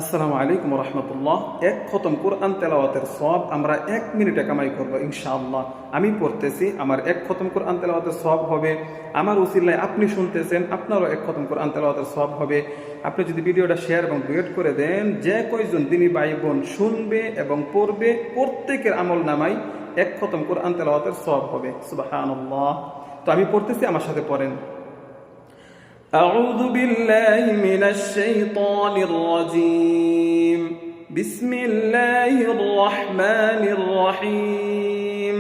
আসসালামু আলাইকুম রহমতুল্লাহ। এক খতম কোরআন তেলাওয়াতের সওয়াব আমরা 1 মিনিটে কামাই করব ইনশাআল্লাহ। আমি পড়তেছি, আমার এক খতম কোরআন তেলাওয়াতের সওয়াব হবে। আমার উসিলায় আপনি শুনতেছেন, আপনারও এক খতম কোরআন তেলাওয়াতের সওয়াব হবে। আপনি যদি ভিডিওটা শেয়ার এবং ডুয়েট করে দেন, যে কয়জন দিনী ভাই বোন শুনবে এবং পড়বে, প্রত্যেকের আমল নামাই এক খতম কোরআন তেলাওয়াতের সওয়াব হবে। সুবহানাল্লাহ। তো আমি পড়তেছি, আমার সাথে পড়েন। أعوذ بالله من الشيطان الرجيم. بسم الله الرحمن الرحيم.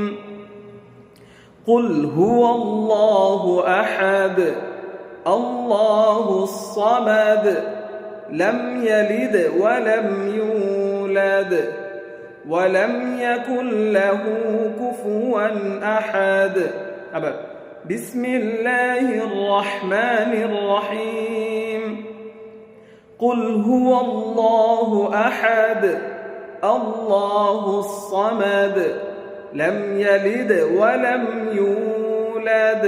قل هو الله أحد الله الصمد لم يلد ولم يولد ولم يكن له كفوا أحد. بسم الله الرحمن الرحيم. قل هو الله أحد الله الصمد لم يلد ولم يولد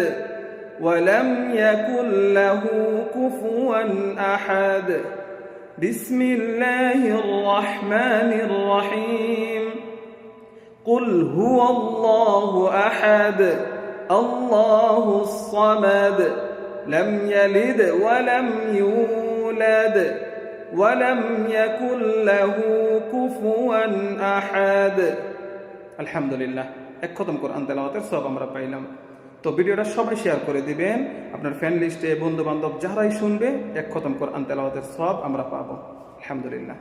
ولم يكن له كفوا أحد. بسم الله الرحمن الرحيم. قل هو الله أحد الله الصمد لم يلد ولم يولد ولم يكن له كفوا أحد. আলহামদুলিল্লাহ, এক খতম কোরআন তেলাওয়াতের সওয়াব আমরা পাইলাম। তো ভিডিওটা সবাই শেয়ার করে দিবেন, আপনার ফ্যান লিস্টে বন্ধু বান্ধব যারাই শুনবে, এক খতম কোরআন তেলাওয়াতের সওয়াব আমরা পাবো। আলহামদুলিল্লাহ।